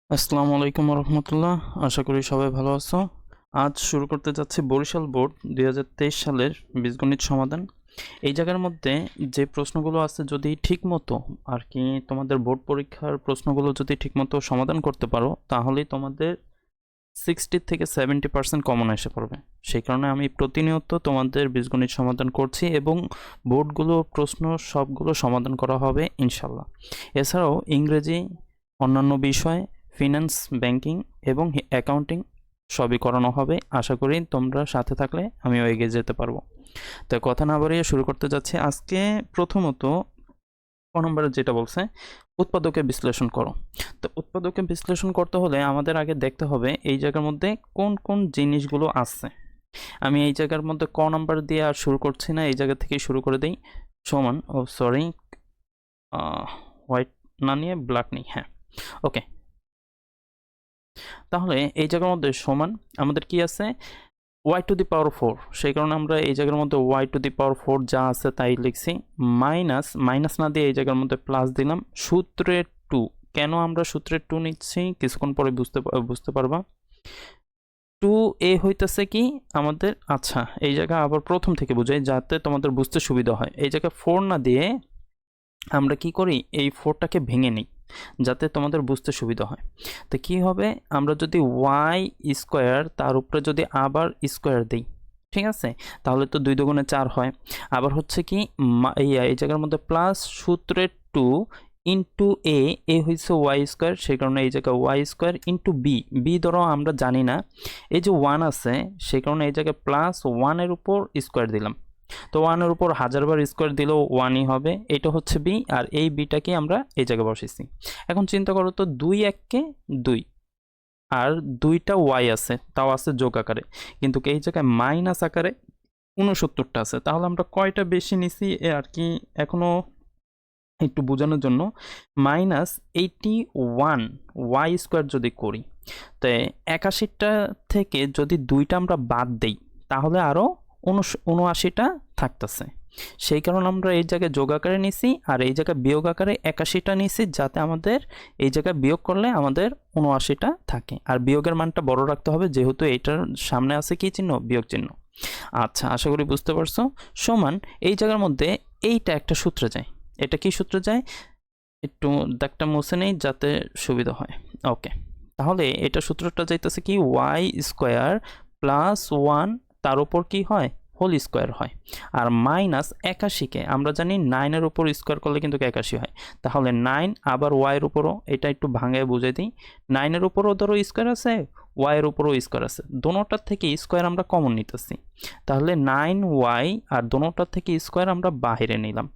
আসসালামু আলাইকুম রহমতুল্লাহ। আশা করি সবাই ভালো আছো। আজ শুরু করতে যাচ্ছি বরিশাল বোর্ড 2023 সালের বীজগণিত সমাধান। এই জায়গার মধ্যে যে প্রশ্নগুলো আছে যদি ঠিকমতো আর কি তোমাদের বোর্ড পরীক্ষার প্রশ্নগুলো যদি ঠিকমতো সমাধান করতে পারো তাহলেই তোমাদের 60 থেকে 70% কমন এসে পড়বে। সেই কারণে আমি প্রতিনিয়ত তোমাদের বীজগণিত সমাধান করছি এবং বোর্ডগুলো প্রশ্ন সবগুলো সমাধান করা হবে ইনশাল্লাহ। এছাড়াও ইংরেজি, অন্যান্য বিষয়, ফিনান্স, ব্যাংকিং এবং অ্যাকাউন্টিং সবই করানো হবে। আশা করি তোমরা সাথে থাকলে আমিও এগিয়ে যেতে পারবো। তো কথা না বাড়িয়ে শুরু করতে যাচ্ছি। আজকে প্রথমত নম্বরে যেটা বলছে উৎপাদকে বিশ্লেষণ করো। তো উৎপাদকে বিশ্লেষণ করতে হলে আমাদের আগে দেখতে হবে এই জায়গার মধ্যে কোন কোন জিনিসগুলো আছে। আমি এই জায়গার মধ্যে ক নাম্বার দিয়ে আর শুরু করছি না, এই জায়গা থেকেই শুরু করে দিই। সমান, ও সরি, হোয়াইট না নিয়ে ব্ল্যাক নেই, হ্যাঁ ওকে। তাহলে এই জায়গার মধ্যে সমান আমাদের কি আছে, ওয়াই টু দি পাওয়ার 4, সেই কারণে আমরা এই জায়গার মধ্যে ওয়াই টু দি পাওয়ার 4 যা আছে তাই লিখছি। মাইনাস মাইনাস না দিয়ে এই জায়গার মধ্যে প্লাস দিলাম। সূত্রের 2, কেন আমরা সূত্রের 2 নিচ্ছি কিছুক্ষণ পরে বুঝতে পারবা। 2a হইতেছে কি আমাদের, আচ্ছা এই জায়গা আবার প্রথম থেকে বুঝাই যাতে তোমাদের বুঝতে সুবিধা হয়। এই জায়গায় 4 না দিয়ে আমরা কি করি, এই 4টাকে ভেঙে নিই যাতে তোমাদের বুঝতে সুবিধা হয়। তো কি হবে, আমরা যদি ওয়াই স্কোয়ার তার উপরে যদি আবার স্কোয়ার দিই, ঠিক আছে, তাহলে তো 2 দুগুণে 4 হয়। আবার হচ্ছে কি এই জায়গার মধ্যে প্লাস সূত্রের 2 ইন্টু এ হয়েছে ওয়াই স্কোয়ার, সেই কারণে এই জায়গায় ওয়াই স্কোয়ার ইন্টু বি ধরো আমরা জানি না, এই যে 1 আছে সেই কারণে এই জায়গায় প্লাস 1-এর উপর স্কোয়ার দিলাম। তো 1-এর উপর 1000 বার স্কোয়ার দিলেও 1-ই হবে। এটা হচ্ছে বি, আর এই বিটাকে আমরা এই জায়গায় বসেছি। এখন চিন্তা করো তো, 2 এককে 2, আর 2টা ওয়াই আছে, তাও আছে যোগ আকারে, কিন্তু এই জায়গায় মাইনাস আকারে 69টা আছে। তাহলে আমরা কয়টা বেশি নিছি আর কি এখনো একটু বোঝানোর জন্য, -81 ওয়াই স্কোয়ার যদি করি, তো 81টা থেকে যদি 2টা আমরা বাদ দেই তাহলে আরও 79টা থাকতেছে। সেই কারণে আমরা এই জায়গায় যোগ আকারে নিছি আর এই জায়গায় বিয়োগ আকারে 81টা নিছি, যাতে আমাদের এই জায়গায় বিয়োগ করলে আমাদের 79টা থাকে। আর বিয়োগের মানটা বড় রাখতে হবে যেহেতু এইটার সামনে আছে কি চিহ্ন, বিয়োগ চিহ্ন। আচ্ছা, আশা করি বুঝতে পারছো। সমান এই জায়গার মধ্যে এইটা একটা সূত্রে যায়। এটা কি সূত্রে যায়, একটু দাগটা মুছে নেই যাতে সুবিধা হয়। ওকে, তাহলে এটা সূত্রটা যাইতেছে কি, ওয়াই স্কোয়ার প্লাস 1 তার উপর কি হয়, হোল স্কোয়ার হয়। আর মাইনাস 81কে আমরা জানি 9-এর উপর স্কোয়ার করলে কিন্তু 81 হয়। তাহলে 9 আবার ওয়াইয়ের উপরও, এটা একটু ভাঙায় বুঝে দিই, 9-এর উপরও ধরো স্কোয়ার আছে, ওয়াইয়ের উপরও স্কোয়ার আছে, দোনোটার থেকে স্কোয়ার আমরা কমন নিতেছি। তাহলে 9y আর দোনোটার থেকে স্কোয়ার আমরা বাহিরে নিলাম।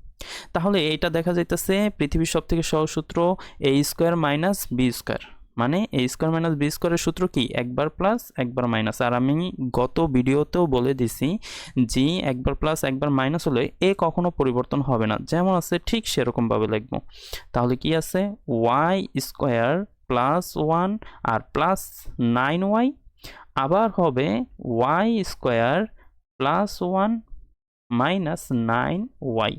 তাহলে এটা দেখা যাইতেছে পৃথিবীর সব থেকে সহজ সূত্র এ স্কোয়ার মাইনাস বি স্কোয়ার, মানে এ স্কোয়ার মাইনাস বি স্কোয়ারের সূত্র কি, একবার প্লাস একবার মাইনাস। আর আমি গত ভিডিওতেও বলে দিছি যে একবার প্লাস একবার মাইনাস হলে এ কখনো পরিবর্তন হবে না, যেমন আছে ঠিক সেরকমভাবে লিখবো। তাহলে কি আছে, ওয়াই স্কোয়ার প্লাস 1 আর প্লাস 9y, আবার হবে Y square plus 1 minus 9y।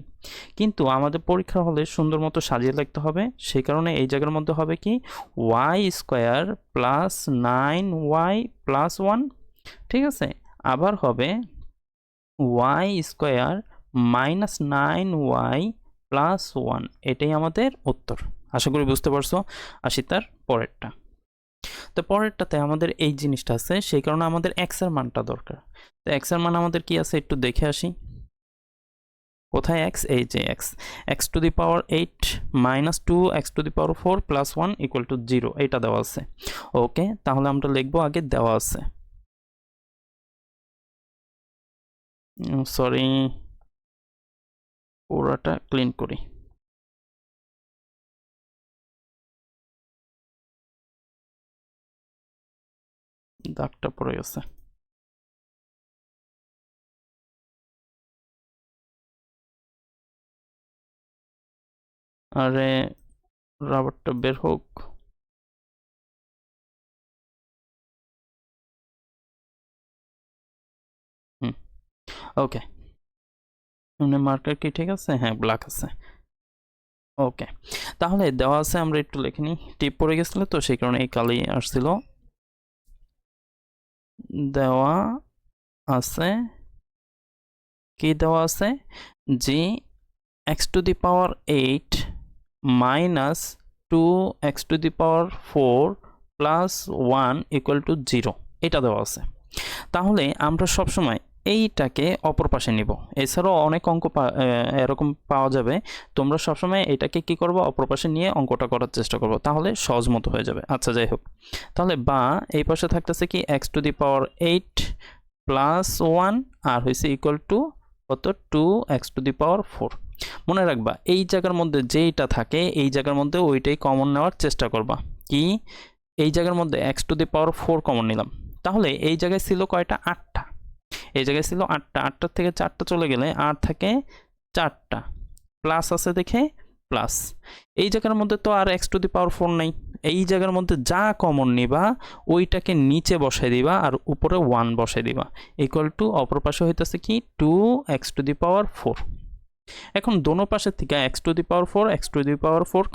কিন্তু আমাদের পরীক্ষা হলে সুন্দর মতো সাজিয়ে লিখতে হবে, সেই কারণে এই জায়গার মধ্যে হবে কি, Y square plus 9y plus 1, ঠিক আছে, আবার হবে Y square minus 9y plus 1। এটাই আমাদের উত্তর। আশা করি বুঝতে পারছো। আসি তার পরেরটা। তো পরেরটাতে আমাদের এই জিনিসটা আছে, সেই কারণে আমাদের এক্স এর মানটা দরকার। তো এক্স এর মান আমাদের কি আছে একটু দেখে আসি। কোথায় এক্স, এই যে x, x to the power 8 minus 2 x to the power 4 plus 1 equal to 0, এটা দেওয়া আছে। ওকে, তাহলে আমরা লিখবো আগে দেওয়া আছে, সরি পুরাটা ক্লিন করি। দাগটা পড়ে গেছে। আরে রাবারটা বের হোক। হুম, ওকে, মানে মার্কার কি ঠিক আছে, হ্যাঁ ব্ল্যাক আছে। ওকে, তাহলে দেওয়া আছে, আমরা একটু লিখে নিই, টিপ পড়ে গেছিল তো সেই কারণে এই কালি আসছিল। দেওয়া আছে, কি দেওয়া আছে, যে x to the power 8 minus 2x⁴ plus 1 equal to 0, এটা দেওয়া আছে। তাহলে আমরা সবসময় এইটাকে অপর পাশে নিব। এছাড়াও অনেক অঙ্ক এরকম পাওয়া যাবে, তোমরা সবসময় এটাকে কি করবো, অপর পাশে নিয়ে অঙ্কটা করার চেষ্টা করবো, তাহলে সহজ মতো হয়ে যাবে। আচ্ছা যাই হোক, তাহলে বা এই পাশে থাকতেছে কি x⁴ প্লাস 1 আর হয়েছে ইকুয়াল টু কত, 2x⁴। মনে রাখবা এই জায়গার মধ্যে যেইটা থাকে এই জায়গার মধ্যে ওইটাই কমন নেওয়ার চেষ্টা করবা। কি, এই জায়গার মধ্যে x⁴ কমন নিলাম, তাহলে এই জায়গায় ছিল কয়টা, 8টা। এই জায়গায় ছিল 8টা, 8টার থেকে 4টা চলে গেলে আর থাকে 4টা, প্লাস আছে দেখে প্লাস। এই জায়গার মধ্যে তো আর x⁴ নাই, এই জায়গার মধ্যে যা কমন নিবা ওইটাকে নিচে বসাই দিবা আর উপরে 1 বসাই দিবা, ইকুয়াল টু অপর পাশে হইতেছে কি 2x⁴। এখন দোনো পাশের থেকে x⁴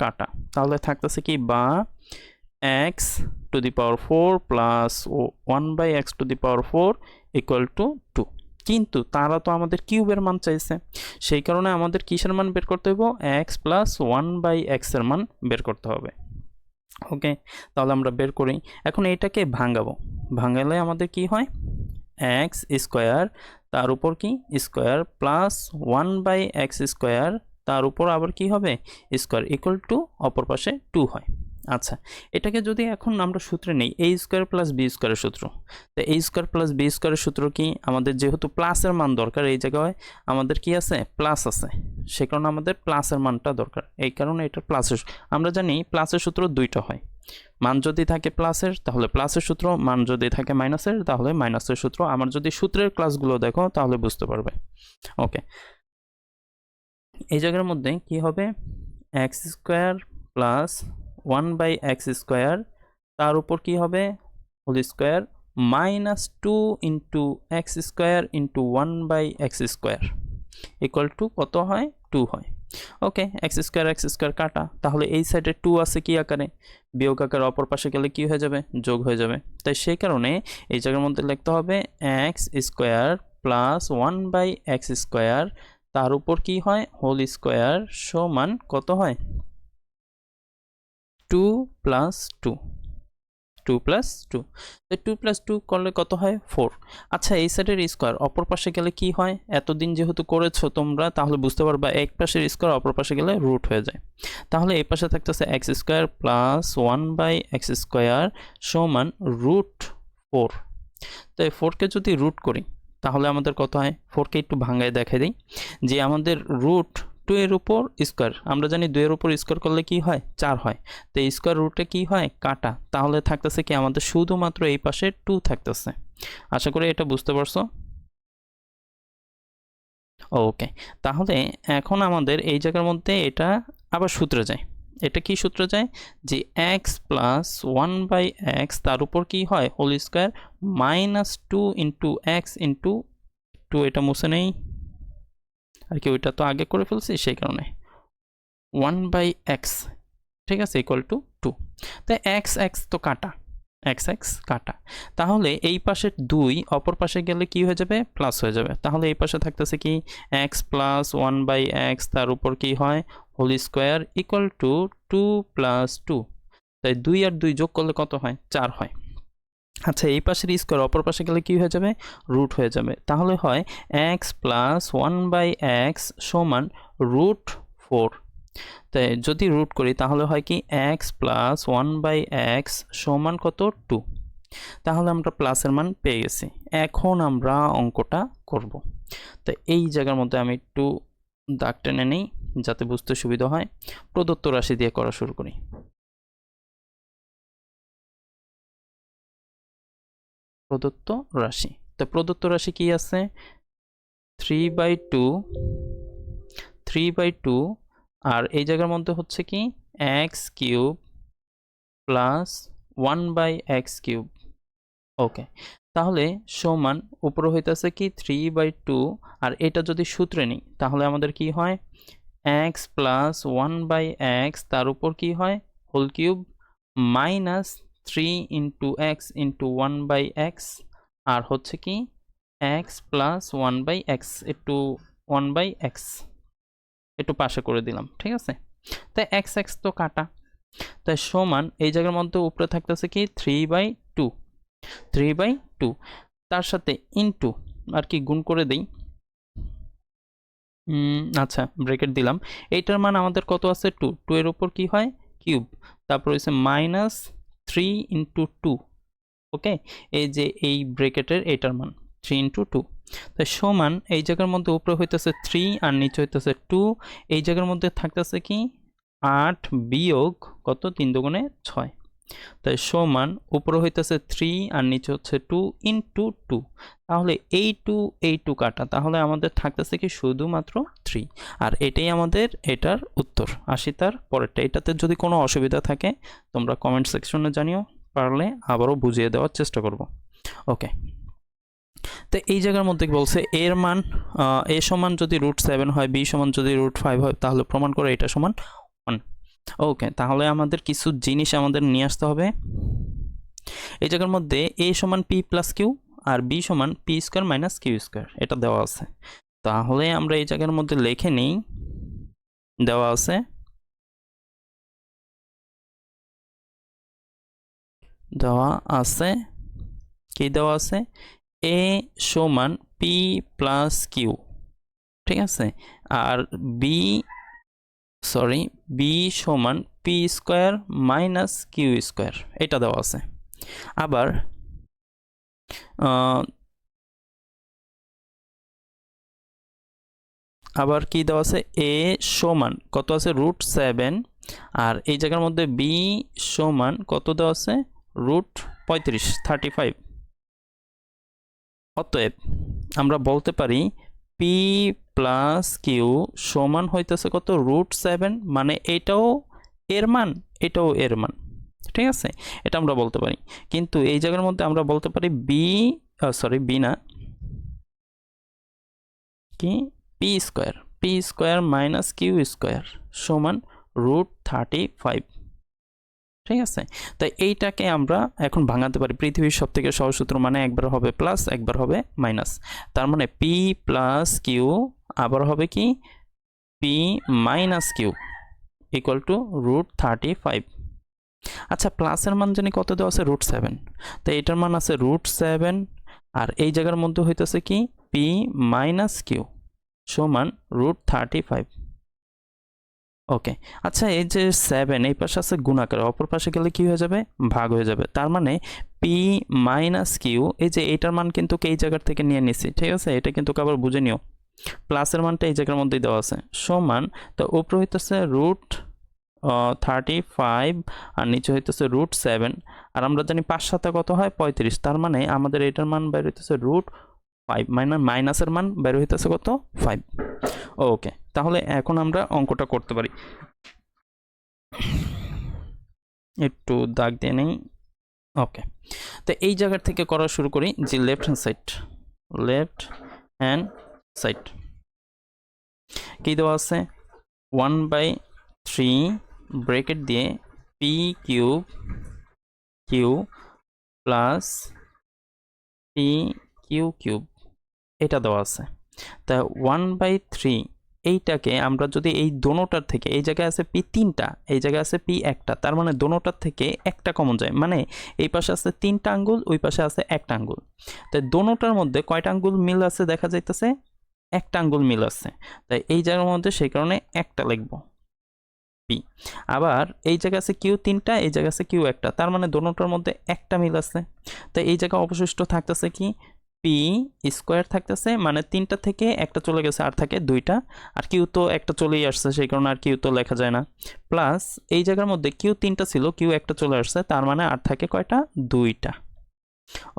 কাটা, তাহলে থাকতেছে কি বা x⁴ plus 1/x⁴ equal to 2। কিন্তু তারা তো আমাদের কিউবের মান চাইছে, সেই কারণে আমাদের কিসের মান বের করতে হবে, x প্লাস 1/x এর মান বের করতে হবে। ওকে, তাহলে আমরা বের করি। এখন এটাকে ভাঙাবো, ভাঙালে আমাদের কি হয়, x² তার উপর কি স্কোয়ার প্লাস 1/x² তার উপর আবার কি হবে স্কোয়ার ইকুয়াল টু অপর পাশে 2 হয়। আচ্ছা, এটাকে যদি এখন আমরা সূত্রে নেই a² প্লাস b² সূত্র, তো a² প্লাস b² সূত্র কি, আমাদের যেহেতু প্লাসের মান দরকার, এই জায়গায় আমাদের কি আছে, প্লাস আছে, সে কারণে আমাদের প্লাসের মানটা দরকার, এই কারণে এটা প্লাসের। আমরা জানি প্লাসের সূত্র দুইটা হয়, মান যদি থাকে প্লাসের তাহলে প্লাসের সূত্র, মান যদি থাকে মাইনাসের তাহলে মাইনাসের সূত্র। আমার যদি সূত্রের ক্লাসগুলো দেখো তাহলে বুঝতে পারবে। ওকে, এই জায়গার মধ্যে কি হবে, x² প্লাস 1/x² তার উপর কি হবে whole square minus 2 into x² into 1/x² equal to কত হয়, 2 হয়। ওকে, x² কাটা, তাহলে এই সাইডে 2 আছে কি আকারে, বিয়োগ আকারে, অপর পাশে গেলে কি হয়ে যাবে, যোগ হয়ে যাবে। তাই সেই কারণে এই জায়গার মধ্যে লিখতে হবে x² প্লাস 1/x² তার উপর কি হয় হোল স্কোয়ার সমান কত হয়, 2 প্লাস 2, 2 প্লাস 2, তো 2 প্লাস 2 করলে কত হয় 4। আচ্ছা, এই সাইডের স্কোয়ার অপর পাশে গেলে কি হয়, এতদিন যেহেতু করেছো তোমরা তাহলে বুঝতে পারবা, এক পাশের স্কোয়ার অপর পাশে গেলে রুট হয়ে যায়। তাহলে এই পাশে থাকতেছে x² প্লাস 1/x² সমান √4। তো এই 4কে যদি রুট করি তাহলে আমাদের কত হয়, 4কে একটু ভাঙায় দেখাই দিই, যে আমাদের √2 এর উপর স্কোয়ার, আমরা জানি 2 এর উপর স্কোয়ার করলে কি হয়, 4 হয়। তো এই স্কোয়ার রুটে কি হয়, কাটা, তাহলে থাকতেছে কি আমাদের শুধুমাত্র এই পাশে 2 থাকতেছে। আশা করি এটা বুঝতে পারছো। ওকে, তাহলে এখন আমাদের এই জায়গার মধ্যে এটা আবার সূত্রে যায়, এটা কি সূত্র যায়, যে x প্লাস 1/x তার উপর কি হয় whole square minus 2 into x into 2, এটা মুছে নেই আর কি, ওইটা তো আগে করে ফেলছি সেই কারণে 1/x, ঠিক আছে, ইকুয়াল টু 2। তাই x তো কাটা, x কাটা, তাহলে এই পাশের 2 অপর পাশে গেলে কি হয়ে যাবে, প্লাস হয়ে যাবে। তাহলে এই পাশে থাকতেছে কি x প্লাস 1/x তার উপর কি হয় whole square equal to 2 plus 2, তাই 2 আর 2 যোগ করলে কত হয়, 4 হয়। আচ্ছা, এই পাশের স্কোয়ার অপর পাশে গেলে কি হয়ে যাবে, রুট হয়ে যাবে, তাহলে হয় x প্লাস 1/x সমান √4। তাই যদি রুট করি তাহলে হয় কি x প্লাস 1/x সমান কত, 2। তাহলে আমরা প্লাসের মান পেয়ে গেছি, এখন আমরা অঙ্কটা করব। তো এই জায়গার মধ্যে আমি একটু দাগ টেনে নিই যাতে বুঝতে সুবিধা হয়। প্রদত্ত রাশি দিয়ে করা শুরু করি। প্রদত্ত রাশি, তো প্রদত্ত রাশি কি আছে, 3/2 আর এই জায়গার মধ্যে হচ্ছে কি x³ প্লাস 1/x³। ওকে, তাহলে সমান উপরে হইতেছে কি 3/2 আর এটা যদি সূত্রে নিই তাহলে আমাদের কি হয় এক্স প্লাস 1/x তার উপর কি হয় whole cube minus 3 into x into 1/x আর হচ্ছে কি এক্স প্লাস 1/x একটু 1/x একটু পাশে করে দিলাম, ঠিক আছে। তাই এক্স এক্স তো কাটা, তাই সমান এই জায়গার মধ্যে উপরে থাকতেছে কি 3/2 তার সাথে ইনটু আর কি গুণ করে দেই। আচ্ছা ব্রেকেট দিলাম, এইটার মান আমাদের কত আছে 2 এর উপর কি হয় কিউব, তারপর হচ্ছে মাইনাস 3 ইন্টু 2, ওকে। এই যে এই ব্রেকেটের এটার মান 3 ইন্টু 2, তাই সমান এই জায়গার মধ্যে উপরে হইতেছে 3 আর নিচে হইতেছে 2, এই জায়গার মধ্যে থাকতেছে কি 8 বিয়োগ কত 3 দুগুণে 6, তাই সমান উপরে হইতেছে 3 আর নিচে হচ্ছে 2 ইন্টু 2, তাহলে এই 2 কাটা, তাহলে আমাদের থাকতেছে কি শুধুমাত্র 3, আর এটাই আমাদের এটার উত্তর। আসি তার পরেরটা, এটাতে যদি কোনো অসুবিধা থাকে তোমরা কমেন্ট সেকশনে জানিও, পারলে আবারও বুঝিয়ে দেওয়ার চেষ্টা করব, ওকে। তো এই জায়গার মধ্যে বলছে এর মান এ সমান যদি √7 হয়, বি সমান যদি √5 হয়, তাহলে প্রমাণ করে এটা সমান 1, ওকে। তাহলে আমাদের কিছু জিনিস আমাদের নিয়ে আসতে হবে। এই জায়গার মধ্যে এ সমান পি প্লাস কিউ আর বি সমান p square minus q square এটা দেওয়া আছে, তাহলে আমরা এই জায়গার মধ্যে লিখে নিই, দেওয়া আছে কি দেওয়া আছে এ সমান পি প্লাস কিউ, ঠিক আছে, আর বি সমান p square minus q square এটা দেওয়া আছে। আবার কি দেওয়া আছে এ সমান কত আছে √7 আর এই জায়গার মধ্যে বি সমান কত দেওয়া আছে √35। অতএব আমরা বলতে পারি পি প্লাস কিউ সমান হইতেছে কত √7, মানে এটাও এর মান এটাও এর মান, ঠিক আছে, এটা আমরা বলতে পারি। কিন্তু এই জায়গার মধ্যে আমরা বলতে পারি বি না কি p square minus q square সমান √35, ঠিক আছে। তাই এইটাকে আমরা এখন ভাঙাতে পারি, পৃথিবীর সব থেকে সহজ সূত্র, মানে একবার হবে প্লাস একবার হবে মাইনাস, তার মানে পি প্লাস কিউ আবার হবে কি p minus q equal to √35। আচ্ছা প্লাসের মান জানি কত দেওয়া আছে √7, তাই এটার মান আছে √7 আর এই জায়গার মধ্যে হইতেছে কি পি মাইনাস কিউ সমান √35, ওকে। আচ্ছা এই যে 7 এই পাশে আছে গুণাকার, অপর পাশে গেলে কি হয়ে যাবে ভাগ হয়ে যাবে, তার মানে পি মাইনাস কিউ, এই যে এইটার মান কিন্তু এই জায়গার থেকে নিয়ে নিছি, ঠিক আছে, এটা কিন্তু আবার বুঝে নিও, প্লাসের মানটা এই জায়গার মধ্যেই দেওয়া আছে সমান, তো উপরে হইতেছে √35 আর নিচে হইতেছে √7 আর আমরা জানি 5 7 কত হয় 35, তার মানে আমাদের এটার মান বের হইতেছে √5 মাইনাসের মান বের হইতেছে কত 5, ওকে। তাহলে এখন আমরা অঙ্কটা করতে পারি, একটু দাগ দিয়ে নেই, ওকে। তো এই জায়গা থেকে করা শুরু করি, যে লেফট হ্যান্ড সাইড কি দেওয়া আছে 1/3 ব্রেকেট দিয়ে p q plus p q এটা দেওয়া আছে। তা 1/3 এইটাকে আমরা যদি এই দোনোটার থেকে, এই জায়গায় আছে পি 3টা এই জায়গায় আছে পি 1টা, তার মানে দোনোটার থেকে একটা কমন যায়, মানে এই পাশে আছে 3টা আঙ্গুল ওই পাশে আছে 1টা আঙ্গুল, তাই দোনোটার মধ্যে কয়টা আঙ্গুল মিল আছে দেখা যাইতেছে 1টা আঙ্গুল মিল আছে, তাই এই জায়গার মধ্যে সেই কারণে একটা লিখব পি। আবার এই জায়গায় আছে কিউ 3টা এই জায়গায় আছে কিউ 1টা, তার মানে দোনোটার মধ্যে একটা মিল আছে, তাই এই জায়গায় অবশিষ্ট থাকতেছে কি পি স্কোয়ার থাকতেছে, মানে 3টা থেকে একটা চলে গেছে আর থাকে 2টা, আর কিউ তো একটা চলেই আসছে সেই কারণে আর কিউ তো লেখা যায় না, প্লাস এই জায়গার মধ্যে কিউ 3টা ছিল কিউ একটা চলে আসছে, তার মানে আর থাকে কয়টা 2টা,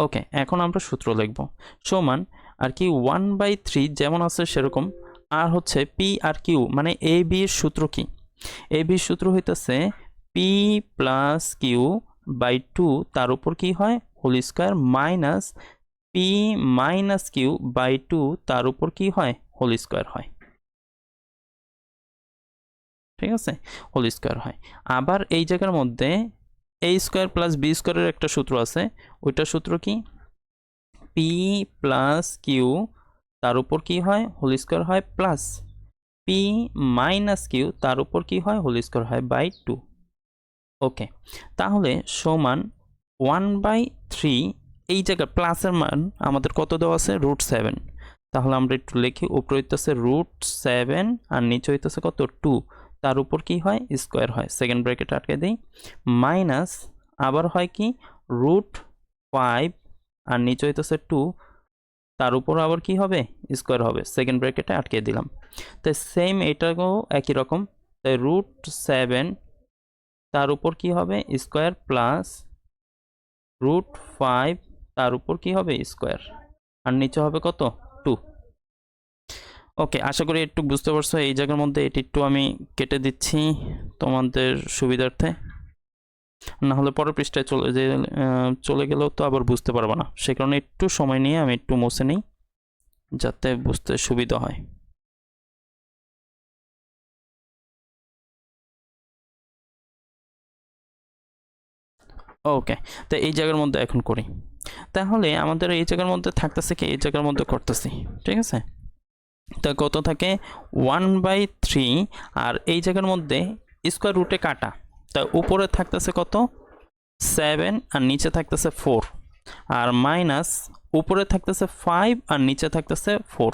ওকে। এখন আমরা সূত্র লিখব সমান আর কি 1/3 যেমন আছে সেরকম, আর হচ্ছে পি আর কিউ মানে এ বি এর সূত্র কি, এ বি সূত্র হইতেছে পি প্লাস কিউ বাই 2 তার উপর কি হয় whole square minus p minus q by 2 তার উপর কি হয় হোল স্কোয়ার হয়, ঠিক আছে, হোল স্কোয়ার হয়। আবার এই জায়গার মধ্যে এ স্কোয়ার প্লাস বি স্কোয়ারের একটা সূত্র আছে, ওইটার সূত্র কি, পি প্লাস কিউ তার উপর কি হয়, হোল স্কোয়ার হয়, প্লাস পি মাইনাস কিউ তার উপর কি হয়, হোল স্কোয়ার হয় বাই 2। ওকে, তাহলে সমান 1/3, এই জায়গায় প্লাসের মান আমাদের কত দেওয়া আছে, √7। তাহলে আমরা একটু লিখি, উপরে হইতেছে √7 আর নিচে হইতেছে কত, 2, তার উপর কি হয়, স্কোয়ার হয়, সেকেন্ড ব্র্যাকেট আটকে দিই, মাইনাস আবার হয় কি √5 আর নিচে হইতেছে 2, তার উপর আবার কি হবে, স্কোয়ার হবে, সেকেন্ড ব্র্যাকেটে আটকে দিলাম। তাই সেম এটাকেও একই রকম, তাই √7 তার উপর কি হবে, স্কোয়ার, প্লাস √5 তার উপর কি হবে, স্কোয়ার, আর নিচে হবে কত, 2। ওকে, আশা করি একটু বুঝতে পারছো। এই জায়গার মধ্যে এটি একটু আমি কেটে দিচ্ছি তোমাদের সুবিধার্থে, না হলে পরের পৃষ্ঠায় চলে গেলেও তো আবার বুঝতে পারবো না, সে কারণে একটু সময় নিয়ে আমি একটু মুছে নিই যাতে বুঝতে সুবিধা হয়। ওকে, তো এই জায়গার মধ্যে এখন করি, তাহলে আমাদের এই জায়গার মধ্যে থাকতেছে কি, এই জায়গার মধ্যে করতেছি, ঠিক আছে। তা কত থাকে, 1/3, আর এই জায়গার মধ্যে স্কোয়ার রুটে কাটা, তা উপরে থাকতেছে কত, 7 আর নিচে থাকতেছে 4, আর মাইনাস উপরে থাকতেছে 5 আর নিচে থাকতেছে 4,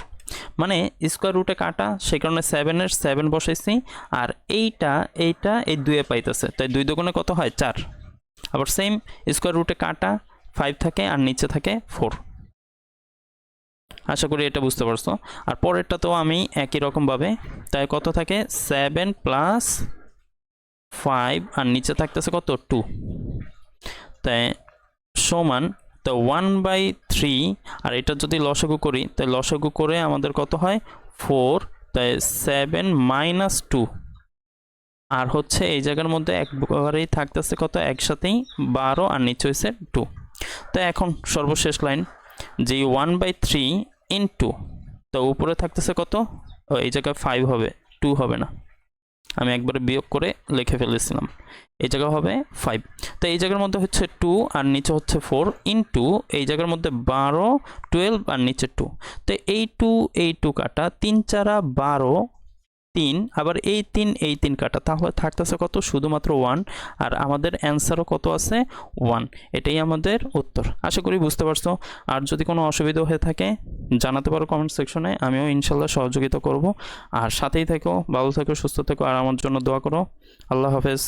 মানে স্কোয়ার রুটে কাটা, সেই কারণে 7-এর 7 বসাইছি, আর এইটা এই 2-এ পাইতেছে, তাই 2 দুগুণে কত হয়, 4। আবার সেম স্কোয়ার রুটে কাটা, 5 থাকে আর নিচে থাকে 4। আশা করি এটা বুঝতে পারছো। আর পরেরটা তো আমি একই রকমভাবে, তাই কত থাকে, 7 প্লাস 5 আর নিচে থাকতেছে কত, 2, তাই সমান, তো 1/3, আর এটা যদি লসাগু করি, তাই লসাগু করে আমাদের কত হয়, 4, তাই 7 মাইনাস 2, আর হচ্ছে এই জায়গার মধ্যে একবারেই থাকতেছে কত, একসাথেই 12 আর নিচে হয়েছে 2। তো এখন সর্বশেষ লাইন, যে 1/3 ইন্টু, তো উপরে থাকতেছে কত, এই জায়গায় 5 হবে, 2 হবে না, আমি একবারে বিয়োগ করে লিখে ফেলেছিলাম, এই জায়গা হবে 5। তো এই জায়গার মধ্যে হচ্ছে 2 আর নিচে হচ্ছে 4 ইন্টু, এই জায়গার মধ্যে 12, 12 আর নিচে 2, তো এই 2 কাটা, 3 4 12, 3, আবার এই 3 কাটা, তাহলে থাকতেছে কত, শুধুমাত্র 1, আর আমাদের অ্যান্সারও কত আছে, 1। এটাই আমাদের উত্তর। আশা করি বুঝতে পারছো। আর যদি কোনো অসুবিধা হয়ে থাকে জানাতে পারো কমেন্ট সেকশনে, আমিও ইনশাল্লাহ সহযোগিতা করব। আর সাথেই থেকো, ভালো থেকো, সুস্থ থেকো, আর আমার জন্য দোয়া করো। আল্লাহ হাফেজ।